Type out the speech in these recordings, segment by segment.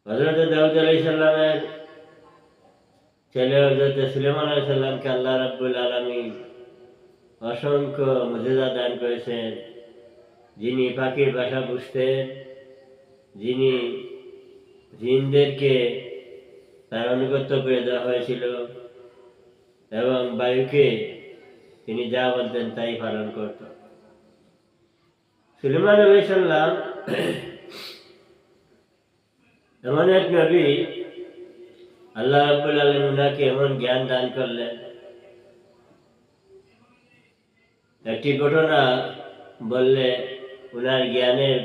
হযরত দাউদ আলাইহিস সালামের ছেলে হযরত সুলাইমান আলাইহিস সালামকে আল্লাহ রাব্বুল আলামিন অসংখ্য মুজিজা দান করেছেন। যিনি পাখির ভাষা বুঝতেন, যিনি জিনদেরকে তার আনুগত্য করে দেওয়া হয়েছিল এবং বায়ুকে তিনি যা বলতেন তাই পালন করত। সুলাইমান আলাইহিস সালাম এমন এক নবী, আল্লাহ রাব্বুল আলামিন উনাকে এমন জ্ঞান দান করলেন। একটি ঘটনা বললে উনার জ্ঞানের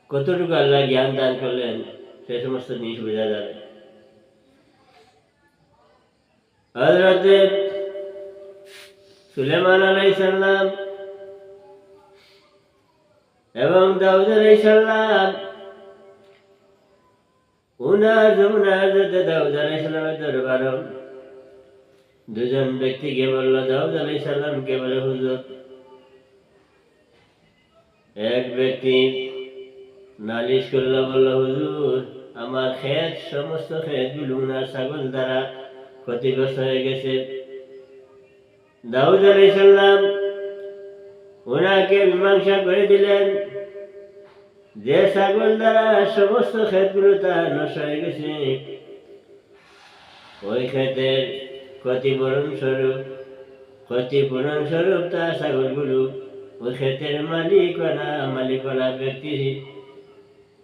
কতটুকু আল্লাহ জ্ঞান দান করলেন সে সমস্ত জিনিস বোঝা যাবে। হযরত সুলাইমান আলাইহিস সালাম এবং দাউদ আলাইহিস সালাম হযরত দাউদ আলাইহিস সালামের দরবারে দুজন ব্যক্তিকে বলল, দাউদ আলাইহিস সালামকে বলে, হুজুর, এক ব্যক্তি নালিশ করলো, বলল, হুজুর, আমার সমস্ত ক্ষেতগুলো উনার ছাগল দ্বারা ক্ষতিগ্রস্ত হয়ে গেছে। দাউদ আলাইহিস সালাম ওনাকে মীমাংসা করে দিলেন যে ছাগল দ্বারা সমস্ত ক্ষেতগুলো তার নষ্ট হয়ে গেছে, ওই ক্ষেতের ক্ষতিপূরণ স্বরূপ তার ছাগলগুলো ওই ক্ষেতের মালিকওয়ালা ব্যক্তি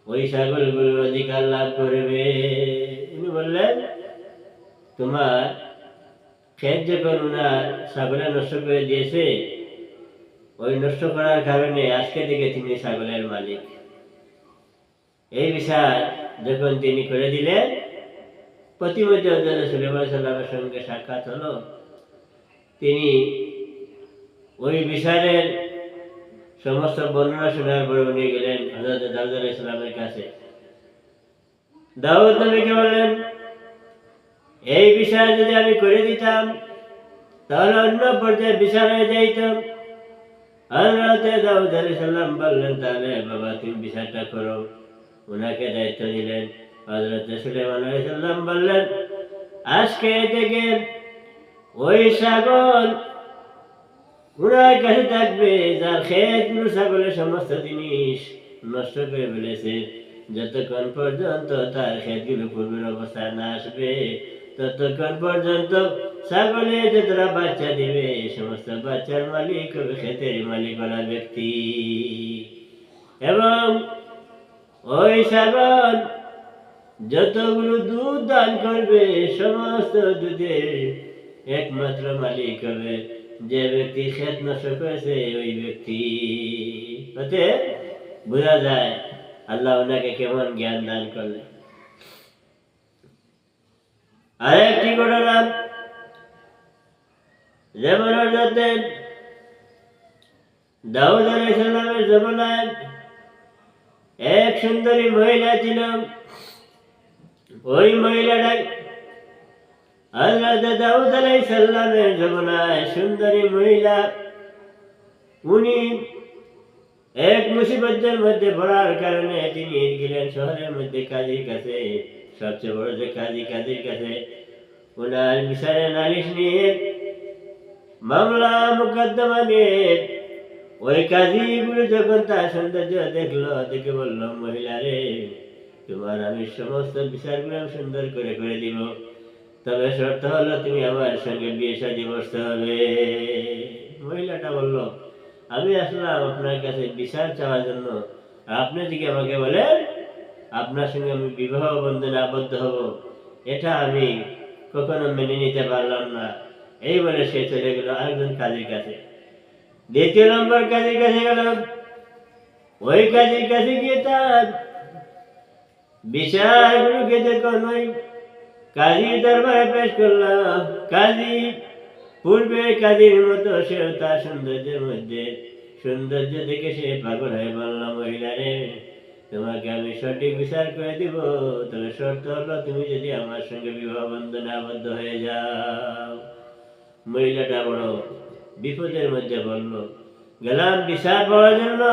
ওই ছাগলগুলোর অধিকার লাভ করবে। উনি বললেন, তোমার ক্ষেত যখন উনার ছাগলে নষ্ট করে দিয়েছে, ওই নষ্ট করার কারণে আজকে থেকে তিনি ছাগলের মালিক। এই বিচার যখন তিনি করে দিলেন, প্রতিমধ্যে হযরত সুলাইমান সাল্লামের সঙ্গে সাক্ষাৎ হলো। তিনি ওই বিচারের সমস্ত বর্ণনা শোনার পরে উনি গেলেন হযরত দাউদ আলাইহিস সালামের কাছে। দাউদ নবীকে বললেন, এই বিচার যদি আমি করে দিতাম তাহলে অন্য পর্যায়ে বিচার হয়ে যাইত। হযরত দাউদ আলাইহিস সালাম বললেন, তাহলে বাবা তুমি বিচারটা করো। উনাকে দায়িত্ব দিলেন। হযরত সুলাইমান আলাইহিস সালাম বললেন, আজকে থেকে ওই ছাগল উনার কাছে থাকবে যার ক্ষেতগুলো ছাগলের সমস্ত জিনিস নষ্ট করে ফেলেছে। যতক্ষণ পর্যন্ত তার ক্ষেতগুলো পূর্বের অবস্থায় না আসবে, ততক্ষণ পর্যন্ত ছাগলে যতটা বাচ্চা দিবে সমস্ত বাচ্চার মালিক হবে ক্ষেতের মালিকওয়ালা ব্যক্তি। এবং ওই ছাগল যতগুলো দুধ দান করবে সমস্ত দুধের একমাত্র মালিক হবে যে ব্যক্তি ক্ষেত নষ্ট করেছে, ওই ব্যক্তি। তাতে বোঝা যায় আল্লাহ ওনাকে কেমন জ্ঞান দান করলেন। আরেকটি ঘটনা, যেমন হযরত দাউদ আলাইহিস সালামের জমানায় এক সুন্দরী মহিলা ছিল। ওই মহিলাটা হযরত দাউদ আলাইহিস সালামের জমানায় সুন্দরী মহিলা, উনি এক মুসিবতের মধ্যে পড়ার কারণে তিনি গেলেন শহরের মধ্যে কাজীর কাছে। সবচেয়ে বড় যে কাজীর কাছে ওনার বিচারে নালিশ নিয়ে মামলা মোকদ্দমা নিয়ে ওই কাজীগুলো যখন তার সৌন্দর্য দেখলো, দেখে বলল, মহিলা রে, তোমার আমি সমস্ত বিচারগুলো সুন্দর করে দিব, তবে শর্ত হলো তুমি আমার সঙ্গে বিয়ে শাদী বসতে হবে। মহিলাটা বলল, আমি আসলাম আপনার কাছে বিচার চাওয়ার জন্য, আপনি যদি আমাকে বলেন আপনার সঙ্গে আমি বিবাহ বন্ধনে আবদ্ধ হব, এটা আমি কখনো মেনে নিতে পারলাম না। এই বলে সে চলে গেল আরেকজন কাজীর কাছে। দ্বিতীয় নম্বর কাজীর কাছে গেল। ওই কাজীর কাছে গিয়ে তার বিচারগুলোকে যখন ওই কাজীর দরবারে পেশ করলাম, কাজী পূর্বে কাজীর মতো সেও তার সৌন্দর্য দেখে সে পাগল হয়ে বলল, মহিলা রে, তোমাকে আমি সঠিক বিচার করে দিব, তবে শর্ত হলো তুমি যদি আমার সঙ্গে বিবাহ বন্ধনে আবদ্ধ হয়ে যাও। মহিলাটা বড় বিপদের মধ্যে বলল, গেলাম বিচার পাওয়ার জন্য,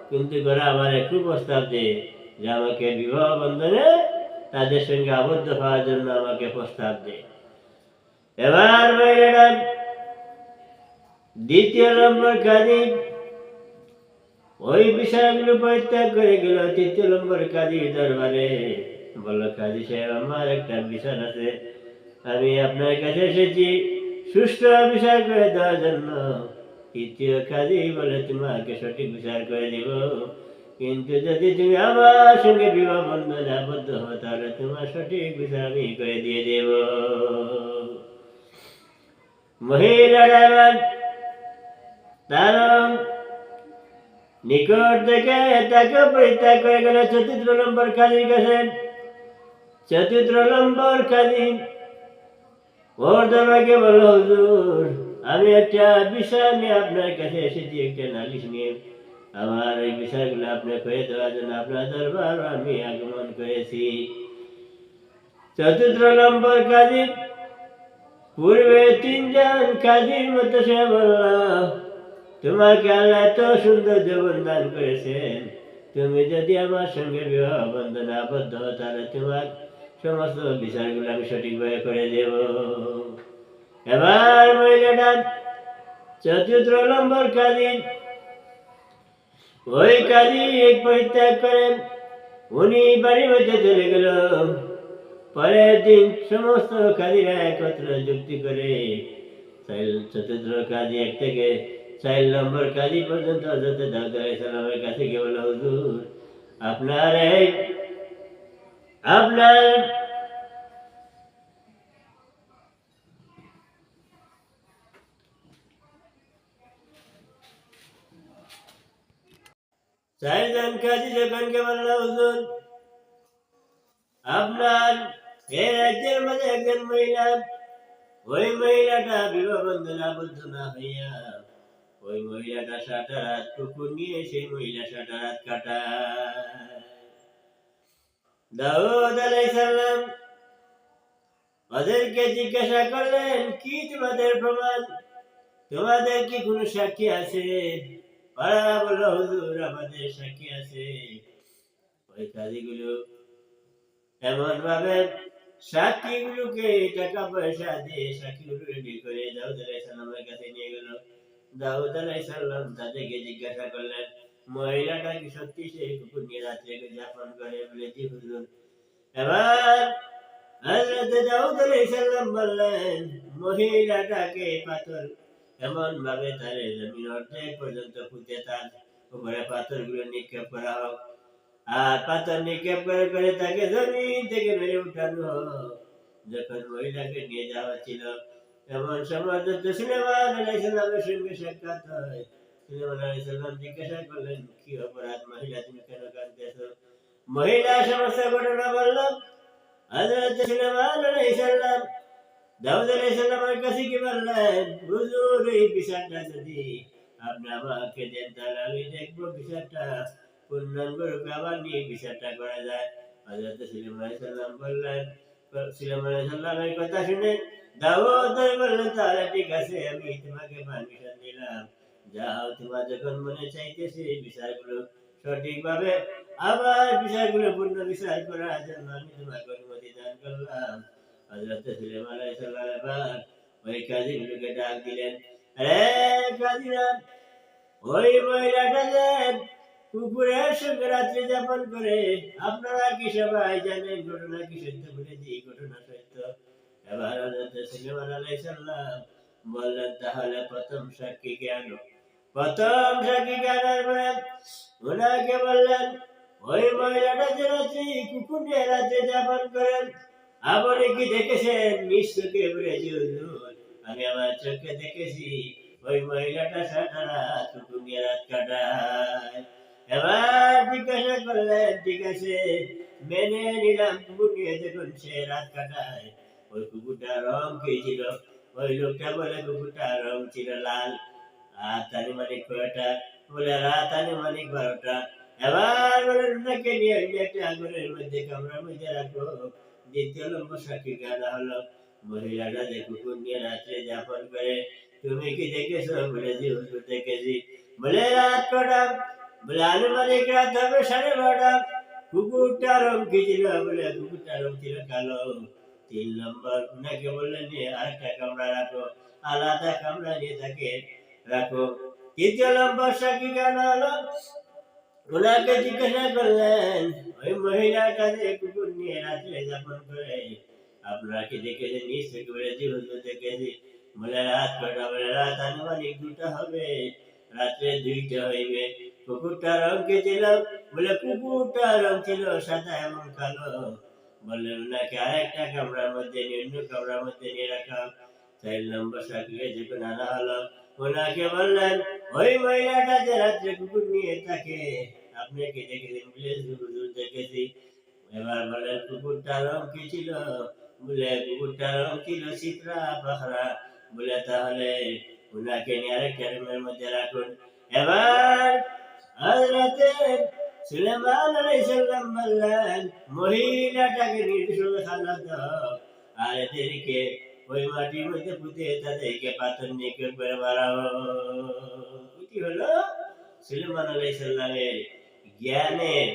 কিন্তু ঘরে আমার একটু প্রস্তাব দে, যে আমাকে বিবাহ বন্ধনে তাদের সঙ্গে আবদ্ধ হওয়ার জন্য আমাকে প্রস্তাব দেয়। এবার মহিলাটা দ্বিতীয় নম্বর কাজী ওই বিষয়গুলো পরিত্যাগ করে গেল তৃতীয় নম্বর কাজী দরবারে। বলল, কাজী সাহেব, আমার একটা বিষয় আছে, আমি আপনার কাছে এসেছি সুষ্ঠু বিচার করে দেওয়ার জন্য। তৃতীয় কাজী বলে, তোমাকে সঠিক বিচার করে দিব, কিন্তু যদি তুমি আমার সঙ্গে বিবাহ বন্ধনে আবদ্ধ হও তাহলে তোমার সঠিক বিচার আমি করে দিয়ে দেব। মহিলারা তার নিকট থেকে তাকে পরিত্যাগ করে গেল চতুর্থ নম্বর কাজীর কাছে। চতুর্থ নম্বর কাজী ওর দরবারে বলল, হুজুর, আমি একটা বিষয় নিয়ে আপনার কাছে এসেছি, একটা নালিশ নিয়ে। আমার এই বিষয়গুলো আপনার করে দেওয়ার জন্য আপনার দরবার আমি আগমন করেছি। চতুর্থ নম্বর কাজী পূর্বে তিনজন কাজীর মতো সে বলল, তোমাকে আল্লাহ এত সুন্দর জীবন দান করেছেন, তুমি যদি আমার সঙ্গে বিবাহ বন্ধনে আবদ্ধ হও তাহলে তোমার সমস্ত বিচারগুলো আমি সঠিকভাবে করে দেব। এবার মহিলাটা চতুর্থ নম্বর কাজী ওই কাজী পরিত্যাগ করেন, উনি বাড়ির মধ্যে চলে গেল। পরের দিন সমস্ত কাজীরা একত্র যুক্তি করে চতুর্থ কাজী 1 থেকে 4 নম্বর কাজী পর্যন্ত হযরত দাউদ আলাইহিস সালামের কাছে গিয়ে বলল, হুজুর, আপনার 4 জন কাজী যখন কে বলল, হুজুর, আপনার এই রাজ্যের মধ্যে একজন মহিলা, ওই মহিলাটা বিবাহ বন্ধনে আবদ্ধ না হইয়া ওই মহিলাটা সারা রাত কুকুর নিয়ে সেই মহিলা সারা রাত কাটায়। দাউদ আলাইহিস সালাম ওদেরকে জিজ্ঞাসা করলেন, কি তোমাদের প্রমাণ? তোমাদের কি কোনো সাক্ষী আছে? ওরা বলল, হুজুর, আমাদের সাক্ষী আছে। ওই কাজীগুলো এমন ভাবে সাক্ষীগুলোকে টাকা পয়সা দিয়ে সাক্ষীগুলো রেডি করে দাউদ আলাইহিস সালামের কাছে নিয়ে গেল। দাউদ আলাইহিস সালাম তাদেরকে জিজ্ঞাসা করলেন, মহিলাটা কি সত্যি সেই কুকুর নিয়ে রাত্রে যাপন করে? বলে, জি হুজুর। এবার হযরত দাউদ আলাইহিস সালাম বললেন, মহিলাটাকে পাথর এমন ভাবে তারে জমিন অর্ধেক পর্যন্ত পুঁতে তার উপরে পাথরগুলো নিক্ষেপ করা হোক, আর পাথর নিক্ষেপ করে করে তাকে জমিন থেকে মেরে উঠানো হোক। যখন মহিলাকে নিয়ে যাওয়া ছিল এমন সময় সুলেমান আলাইহিস সালামের সঙ্গে সাক্ষাৎ হয়। সুলেমান আলাইহিস সালাম জিজ্ঞাসা করলেন, কি অপরাধ মহিলা, তুমি কেন কাঁদতেছো? মহিলা সমস্ত ঘটনা বলল। হযরত সুলেমান আলাইহিস সালাম দাউদ আলাইহিস সালামের কাছে কি বললেন, হুজুর, এই বিচারটা যদি আপনি আমাকে দেন তাহলে আমি দেখবো বিচারটা পূর্ণাঙ্গ রূপে আবার নিয়ে বিচারটা করা যায়। হযরত সুলেমান আলাইহিস সালাম বললেন, সুলেমান আলাইহিস সালামের কথা শুনে দাউদ বললেন, তাহলে ঠিক আছে, আমি তোমাকে পারমিশন দিলাম, যাও, তোমার যখন মনে চাইতেছে বিচারগুলো সঠিকভাবে আবার বিচারগুলো পূর্ণ বিচার করার জন্য আমি তোমাকে অনুমতি দান করলাম। হযরত সুলেমান আলাইহিস সালাম এবার ওই কাজীগুলোকে ডাক দিলেন, আরে কাজীরা, ওই মহিলাটা যে কুকুরের সঙ্গে রাত্রি যাপন করে, আপনারা কি সবাই জানেন ঘটনা কি সত্য? বলে, জি, ঘটনা সত্য। এবার হযরত সুলেমান আলাইহিস সালাম বললেন, তাহলে প্রথম সাক্ষীকে আনো। প্রথম সাক্ষীকে আনার পরে ওনাকে বললেন, ওই মহিলাটা যে রাত্রি কুকুর নিয়ে রাত্রি যাপন করেন, আপনি কি দেখেছেন? নিশ্চয়ই বলে, জি হুজুর, আমি আমার চোখে দেখেছি ওই মহিলাটা সারা রাত কুকুর নিয়ে রাত কাটায়। এবার জিজ্ঞাসা করলেন, ঠিক আছে, মেনে নিলাম, কুকুর নিয়ে যখন সে রাত কাটায়, ওই কুকুরটার রং কি ছিল? ওই লোকটা বলে, কুকুরটার রং ছিল লাল। রাত আনুমানিক কয়টা? বলে, রাত আনুমানিক 12টা। এবার বলেন, ওনাকে নিয়ে একটা আগুনের মধ্যে কামরার মধ্যে রাখো। দ্বিতীয় নম্বর সাক্ষীকে আনা হলো। মহিলাটা যে কুকুর নিয়ে রাত্রে যাপন করে, তুমি কি দেখেছো? বলে, জি হুজুর, দেখেছি। বলে, রাত কটা? বলে, আনুমানিক রাত হবে 12:30। কুকুরটার রং কি ছিল বলে কুকুরটার রং ছিল কালো। 3 নম্বর উনাকে বললেন যে আরেকটা কামরা রাখো, আলাদা কামরা নিয়ে তাকে রাখো। 3 নম্বর সাক্ষী কেন হলো? ওনাকে জিজ্ঞাসা করলেন, ওই মহিলাটা যে কুকুর নিয়ে রাত্রে যাপন করে, আপনারা কি দেখেছেন? নিশ্চয় বলেছি, হুজুর দেখেছি। বলে রাত কটা? বলে রাত আনুমানিক 2টা হবে, রাত্রে 2টা হইবে। কুকুরটার রং কি ছিল? বলে কুকুরটার রং ছিল সাদা এবং কালো। বললেন ওনাকে আরেকটা কামরার মধ্যে অন্য কামরার মধ্যে নিয়ে রাখা। 4 নম্বর সাক্ষীকে যখন আনা হলো, ওনাকে বললেন, ওই মহিলাটা যে রাত্রে কুকুর নিয়ে থাকে, আপনি কি দেখেছেন? বলে হুজুর দেখেছি। এবার বলেন কুকুরটার রং কি ছিল? বলে কুকুরটার রং ছিল চিত্রা পাখরা। বলে তাহলে উনাকে নিয়ে আরেকটা রুমের মধ্যে রাখুন। এবার হযরতে সুলাইমান আলাইহিস সালাম বললেন, মহিলাটাকে নির্দিষ্ট খাবার দাও, আর এদেরকে ওই মাটির মধ্যে পুঁতে তাদেরকে পাথর নিক্ষেপ করে মারাও। কি হলো? সুলাইমান আলাইহিস সালামের জ্ঞানের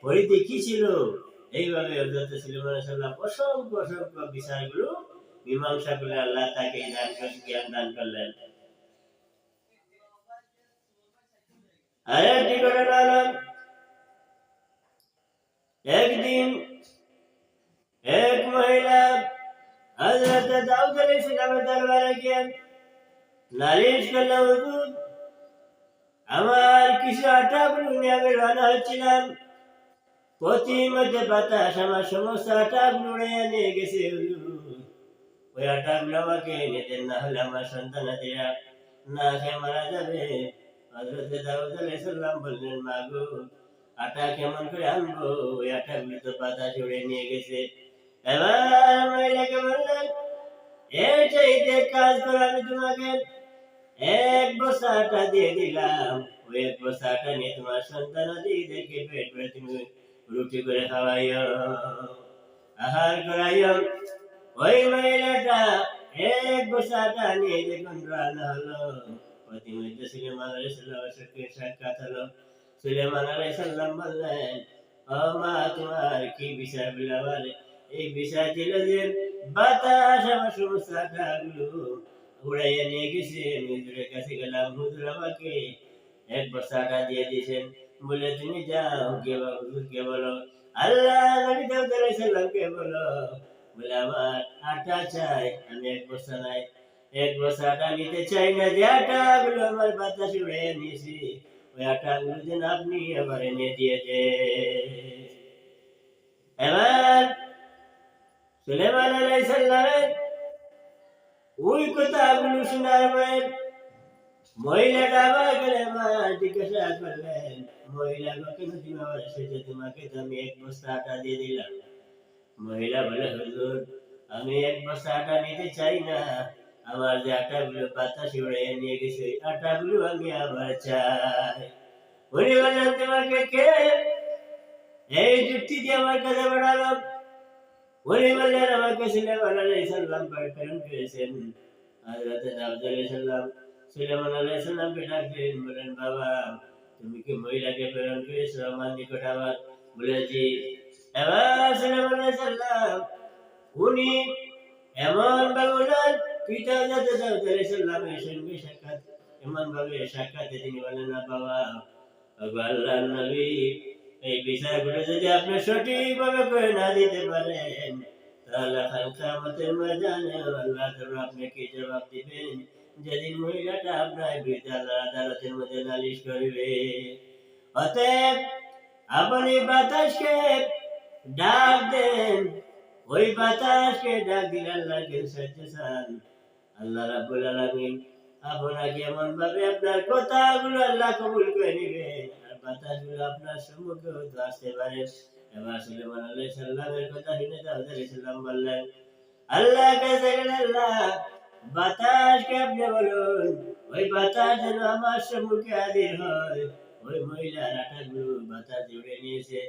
পরিধি কি ছিল? এইভাবে হযরত সুলাইমান আলাইহিস সালাম অসংখ্য অসংখ্য বিষয়গুলো মীমাংসা করে আল্লাহ তাকে জ্ঞান দান করলেন। আরেকটি ঘটনা হলো, একদিন এক মহিলা হযরত দাউদ আলাইহিস সালামের দরবারে গিয়ে নালিশ করল, হুজুর আমার কিছু আটা নিয়ে আমি রওনা হচ্ছিলাম, পথিমধ্যে বাতাস আমার সমস্ত আটাগুলো উড়িয়ে নিয়ে গেছে। হুজুর ওই আটাগুলো আমাকে এনে দেন, না হলে আমার সন্তানাদিরা না খেয়ে মারা যাবে। হযরত দাউদ আলাইহিস সালাম বললেন, মাগো আটা কেমন করে আনবো? ওই আটাগুলো তো বাতাস উড়িয়ে নিয়ে গেছে। এবার মহিলাকে বললেন, এই চাইতে কাজ করে আমি তোমাকে 1 বস্তা আটা দিয়ে দিলাম, ওই 1 বস্তা আটা নিয়ে তোমার সন্তানাদিদেরকে পেট ভরে তুমি রুটি করে খাওয়াইও, আহার করাইও। ওই মহিলাটা 1 বস্তা আটা নিয়ে যখন রান্না হলো, প্রতিমধ্যে সুলাইমান আলাইহিস সালামের সাথে সাক্ষাৎ হলো। সুলাইমান আলাইহিস সালাম বললেন, ও মা, তোমার কি বিষয় বলে? আমার এই বিষয় ছিল যে বাতাস আমার সমস্ত আটাগুলো উড়াইয়া নিয়ে গেছে। আমি হুজুরের কাছে গেলাম, হুজুর আমাকে 1 বস্তা আটা দিয়ে দিয়েছেন। বলে তুমি যাও গিয়ে হুজুরকে বলো, আল্লাহ নবী দাউদ আলাইহিস সালামকে বলো, বলে আমার আটা চাই, আমি 1 বস্তা নাই, 1 বস্তা আটা নিতে চাই না, যে আটাগুলো আমার বাতাসে উড়াইয়া নিয়েছি, ওই আটাগুলো যেন আপনি আবার এনে দিয়ে দেন। এবার সুলাইমান আলাইহিস সালামের ওই কথাগুলো শোনার পরে মহিলাটা আবার গেলে মা জিজ্ঞাসা করলেন, মহিলা কেন তুমি আবার এসেছো? তোমাকে তো আমি 1 বস্তা আটা দিয়ে দিলাম। মহিলা বলে, হুজুর আমি 1 বস্তা আটা নিতে চাই না, আমার যে আটাগুলো বাতাসে উড়িয়ে নিয়ে গেছে ওই আটাগুলো আমি আবার চাই। উনি বললেন, তোমাকে কে এই যুক্তি দিয়ে আমার কাছে পাঠালো? উনি বললেন, আমাকে সুলাইমান আলাইহিস সালাম প্রেরণ করেছেন। হযরত দাউদ আলাইহিস সালাম সুলাইমান আলাইহিস সালামকে ডাকলেন, বলেন, বাবা তুমি কি মহিলাকে প্রেরণ করেছো আমার নিকট আবার? বলে জি। এবার সুলাইমান আলাইহিস সালাম উনি এমন ভাবে বললেন, পিতা হযরত দাউদ আলাইহিস সালামের সঙ্গে সাক্ষাৎ, এমন ভাবে সাক্ষাতে তিনি বলেন, না বাবা, ওগো আল্লাহর নবী, এই বিষয়গুলো যদি আপনি সঠিকভাবে করে না দিতে পারেন, তাহলে কাল কিয়ামতের ময়দানে আল্লাহ তাআলা আপনাকে জবাব দিবেন, যেদিন মহিলাটা আপনার বিরুদ্ধে আল্লাহর আদালতের মধ্যে নালিশ করবে। অতএব আপনি বাতাসকে ডাক দেন, ওই বাতাসকে ডাক দিলে আল্লাহকে সাহায্য চান, আল্লাহ রাব্বুল আলামিন আপনাকে এমন ভাবে আপনার কথাগুলো আল্লাহ কবুল করে নিবেন, আর বাতাসগুলো আপনার সম্মুখে হয়তো আসতে পারে। এবার সুলাইমান আলাইহিস সালামের কথা শুনে দাউদ আলাইহিস সালাম বললেন, আল্লাহ কাছে গেলে, আল্লাহ বাতাসকে আপনি বলুন ওই বাতাস যেন আমার সম্মুখে হাজির হয়। ওই মহিলার আটাগুলো বাতাস উড়ে নিয়েছে,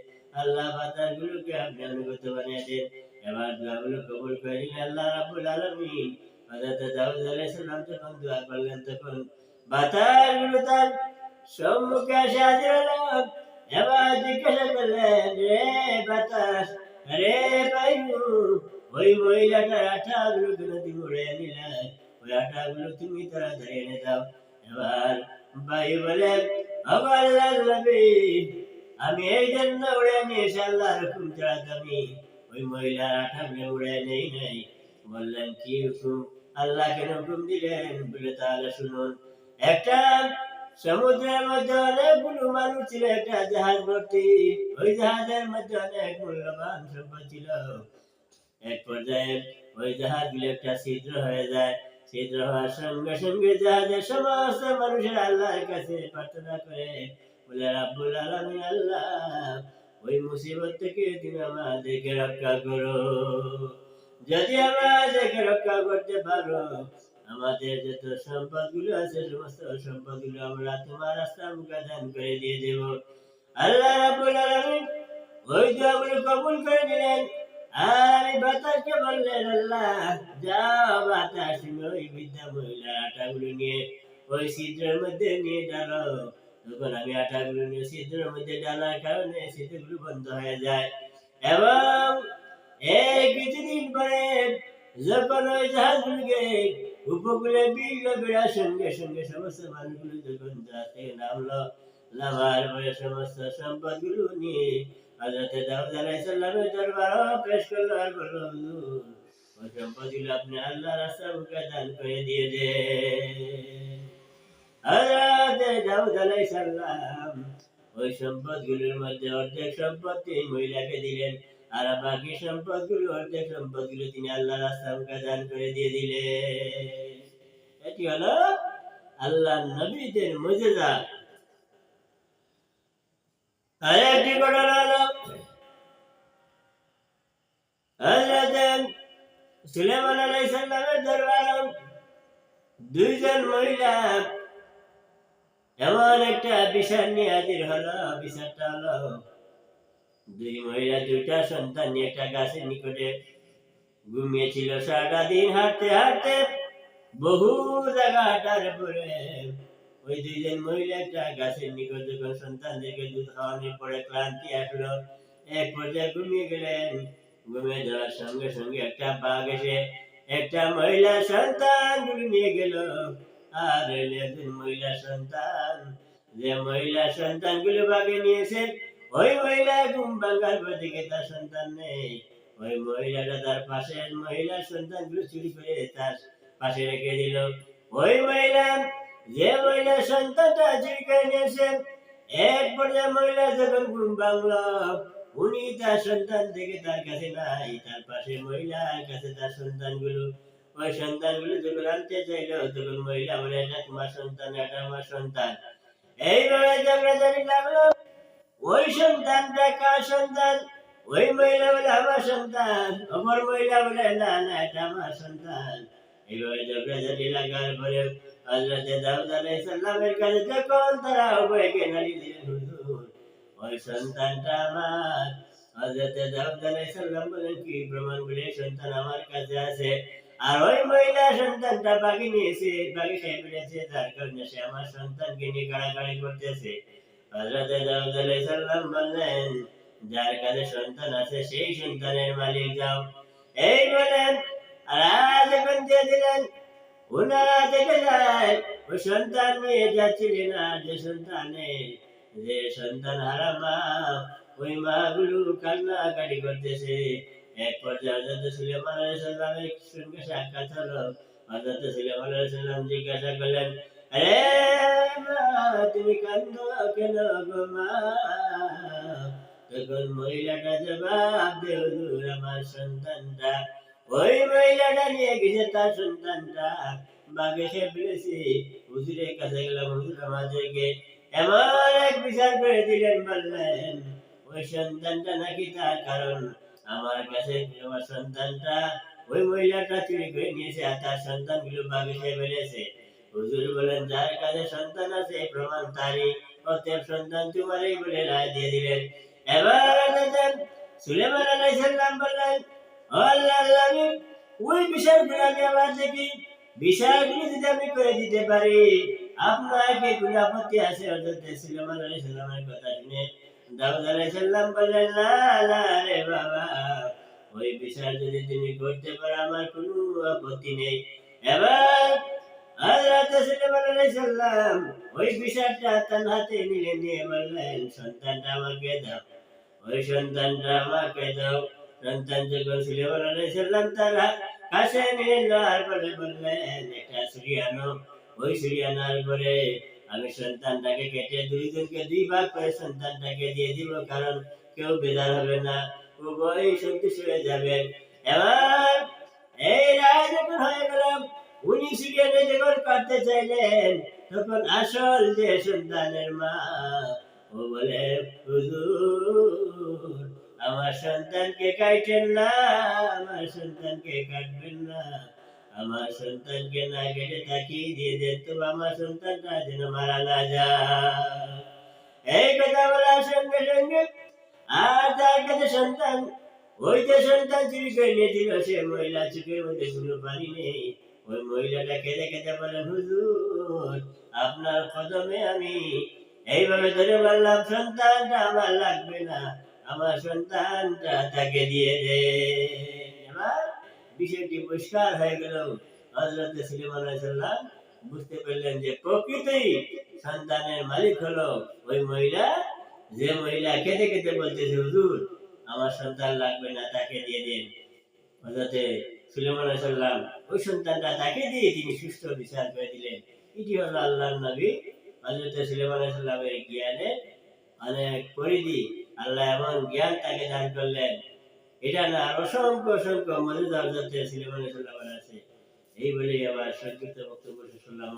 আল্লাহ বাতাসগুলোকে আপনি অনুগত বানিয়ে দেন। এবার দোয়াগুলো কবুল করে নিলেন আল্লাহ রাব্বুল আলামিন। হযরত দাউদ আলাইহিস সালাম যখন দোয়া করলেন, তখন বাতাসগুলো তার সম্মুখে এসে হাজির হলো এবার জিজ্ঞাসা করলেন, রে বাতাস, রে বায়ু, ওই মহিলাটার আঠাগুলো কেন তুমি উড়ে নিলে? ওই আঠাগুলো তুমি তাড়াতাড়ি এনে দাও। এবার বায়ু বলে, আল্লাহর নবী, আমি এই জন্য উড়ে নিয়েছি, আল্লাহর হুকুম ছাড়া তো আমি ওই মহিলার আঠাগুলো উড়ে নেই নাই। বললেন, কি হুকুম? আল্লাহ কেন হুকুম দিলেন? বলে, তাহলে শুনুন। একটা সমুদ্রের মধ্যে অনেকগুলো মানুষ ছিল, একটা জাহাজ ভর্তি। ওই জাহাজের মধ্যে অনেক মূল্যবান সম্পদ ছিল। এক পর্যায়ে ওই জাহাজগুলো একটা ছিদ্র হয়ে যায়। ছিদ্র হওয়ার সঙ্গে সঙ্গে জাহাজের সমস্ত মানুষের আল্লাহর কাছে প্রার্থনা করে, বলে, রাব্বুল আলামিন আল্লাহ, ওই মুসিবত থেকে তুমি আমাদেরকে রক্ষা করো। যদি আমাদেরকে রক্ষা করতে পারো, আমাদের যত সম্পদ গুলো আছে সমস্ত সম্পদ গুলো আমরা তোমার রাস্তা মুখে দান করে দিয়ে দেব। আল্লাহ রাব্বুল আলামিন ওই দোয়াগুলো কবুল করে নিলেন। আর এই বাতাসকে বললেন, আল্লাহ যাও বাতাস, তুমি ওই বৃদ্ধা মহিলার আটাগুলো নিয়ে ওই ছিদ্রের মধ্যে নিয়ে ডালো। তখন আমি আটাগুলো নিয়ে ছিদ্রের মধ্যে ডালার কারণে ছিদ্রগুলো বন্ধ হয়ে যায়। এবং এই কিছুদিন পরে যখন ওই জাহাজগুলোকে উপকূলে বিড়লো, বেড়ার সঙ্গে সঙ্গে সমস্ত মানুষগুলো যখন জাহাজ থেকে নামলো, নামার পরে সমস্ত সম্পদগুলো নিয়ে হযরত দাউদ আলাইহিস সালামের দরবারে পেশ করলো আর বলল, হুজুর, ওই সম্পদগুলো আপনি আল্লাহর রাস্তায় মুখে দান করে দিয়ে দেন। হযরত দাউদ আলাইহিস সালাম ওই সম্পদগুলোর মধ্যে অর্ধেক সম্পত্তি মহিলাকে দিলেন, আর বাকি সম্পদগুলো অর্ধেক সম্পদগুলো তিনি আল্লাহর রাস্তায় মুখে দান করে দিয়ে দিলেন। এটি হলো আল্লাহর নবীদের মুজিজা। আর একটি ঘটনা হলো হযরত সুলাইমান আলাইহিস সালামের দরবারে দুইজন মহিলা এমন একটা বিচার নিয়ে হাজির হলো। বিচারটা হলো, দুই মহিলা দুইটা সন্তান নিয়ে একটা গাছের নিকটে ঘুমিয়েছিল। সারাটা দিন হাঁটতে হাঁটতে বহু জায়গা হাঁটার পরে ওই দুইজন মহিলা একটা গাছের নিকট যখন সন্তানদেরকে দুধ খাওয়ানোর পরে ক্লান্তি আসলো, এক পর্যায়ে ঘুমিয়ে গেলেন। ঘুমিয়ে যাওয়ার সঙ্গে সঙ্গে একটা বাঘ এসে একটা মহিলা সন্তান নিয়ে গেল। আর একজন মহিলা সন্তান, যে মহিলা সন্তানগুলো বাঘে নিয়েছে, ওই মহিলা ঘুম ভাঙার পর দিকে তার সন্তান নেই। ওই মহিলাটা তার পাশের মহিলা সন্তানগুলো চুরি করে তার পাশে রেখে দিল। ওই মহিলা, যে মহিলা সন্তানটা চুরি করে নিয়েছেন, এক পর্যায়ে মহিলা যখন ঘুম ভাঙল, উনি তার সন্তান থেকে তার কাছে নাই, তার পাশে মহিলার কাছে তার সন্তানগুলো। ওই সন্তানগুলো যখন আনতে চাইল, তখন মহিলা বলে, এটা তোমার সন্তান, এটা আমার সন্তান। এইভাবে ঝগড়াঝাড়ি লাগলো। ওই সন্তানটা কার সন্তান? ওই মহিলা বলে, আমার সন্তান। অপর মহিলা বলে, না না, এটা আমার সন্তান। এইভাবে ঝগড়াঝাড়ি লাগার পরে হযরত দাউদ আলাইহিস সালামের কাছে যখন তারা উভয়কে নালিশ দিলেন, হুজুর, ওই সন্তানটা আমার। হযরত দাউদ আলাইহিস সালাম বলেন, কি প্রমাণ? বলে, সন্তান আমার কাছে আছে। আর ওই মহিলা সন্তানটা বাগে নিয়েছে, বাগে খেয়ে ফেলেছে, যার কারণে সে আমার সন্তানকে নিয়ে গাড়াগাড়ি করতেছে। হযরত দাউদ আলাইহিস সালাম বললেন, যার কাছে সন্তান আছে সেই সন্তানের মালিক যাও। এই বলেন আর যখন দিয়ে দিলেন, ওনারা দেখে যায় ওই সন্তান নিয়ে যাচ্ছিলেন। আর যে সন্তানে, যে সন্তান হারা মা, ওই মা গুলো কান্নাকাটি করতেছে। এক পর্যায়ে হযরত সুলাইমান আলাইহিস সালামের সঙ্গে সাক্ষাৎ হলো। হযরত সুলাইমান আলাইহিস সালাম জিজ্ঞাসা করলেন, আরে মা, তুমি কান্দো কেন গো মা? তখন মহিলাটা জবাব দেয়, হুজুর, আমার সন্তানটা, ওই মহিলাটা নিয়ে গেছে তার সন্তানটা, বাঘে খেয়ে ফেলেছে। হুজুরের কাছে গেলাম, হুজুর আমাদেরকে এমন এক বিচার করে দিলেন, বললেন ওই সন্তানটা নাকি তার, কারণ আমার কাছে আমার সন্তানটা ওই মহিলাটা চুরি করে নিয়েছে, আর তার সন্তানগুলো বাঘে খেয়ে ফেলেছে। হুজুর বলেন, যার কাছে সন্তান আছে প্রমাণ তারই, অতএব সন্তান তোমারই বলে রায় দিয়ে দিলেন। এবার সুলাইমান আলাইহিস সালাম বললেন, ও আল্লাহর নবী, ওই বিষয়গুলো আমি আবার দেখি, বিষয়গুলো যদি আমি করে দিতে পারি, আপনার কি কোনো আপত্তি আছে? হযরত সুলাইমান আলাইহিস সালামের কথা শুনে দাউদ আলাইহিস সালাম বললেন, না না রে বাবা, ওই বিচার যদি তুমি করতে পারো আমার কোনো আপত্তি নেই। এবার হযরত সুলাইমান আলাইহিস সালাম ওই বিচারটা তার হাতে নিয়ে বললেন, সন্তানটা আমাকে দাও, ওই সন্তানটা আমাকে দাও। সন্তান যখন সুলাইমান আলাইহিস সালাম তার কাছে নিয়ে নেওয়ার পরে বললেন, একটা ছুরি আনো, ওই ছুরি আনার পরে আমি সন্তানটাকে কেটে দুইজনকে দুই ভাগ করে সন্তানটাকে দিয়ে দিব, কারণ কেউ বেজার হবে না, উভয়ই সন্তুষ্ট হয়ে যাবেন। এবার এই রায় যখন হয়ে গেল, উনি সিরিয়ালে যখন কাটতে চাইলেন, তখন আসল যে সন্তানের মা ও বলে, হুজুর আমার সন্তানকে কাটেন না, আমার সন্তানকে কাটবেন না, আমার সন্তানকে না কেটে তাকিয়ে দিয়ে দেন, তো আমার সন্তানটা যেন মারা না যায়। এই কথা বলার সঙ্গে সঙ্গে আর তার কাছে সন্তান, ওই যে সন্তান চুরি করে নিয়েছিল, সে মহিলা চোখের মধ্যে কোনো পানি নেই। ওই মহিলাটা কেঁদে কেঁদে বলেন, হুজুর আপনার কদমে আমি এইভাবে ধরে বললাম, সন্তানটা আমার লাগবে না, আমার সন্তানটা তাকে দিয়ে দে। এবার বিষয়টি পরিষ্কার হয়ে গেল। হযরত সুলাইমান আলাইহিস সালাম বুঝতে পারলেন যে প্রকৃতই সন্তানের মালিক হলো ওই মহিলা, যে মহিলা কেঁদে কেঁদে বলতেছে, হুজুর আমার সন্তান লাগবে না, তাকে দিয়ে দেন। হযরতে সুলাইমান আলাইহিস সালাম ওই সন্তানটা তাকে দিয়ে তিনি সুষ্ঠু বিচার করে দিলেন। এটি হলো আল্লাহর নবী হযরতে সুলাইমান আলাইহিস সালামের জ্ঞানের অনেক পরিধি। আল্লাহ এমন জ্ঞান তাকে দান করলেন, এটা না অসংখ্য অসংখ্য মজুদ হযরতে সুলাইমান আলাইহিস সালামের আছে। এই বলেই আমার সংক্ষিপ্ত বক্তব্য শেষ করলাম।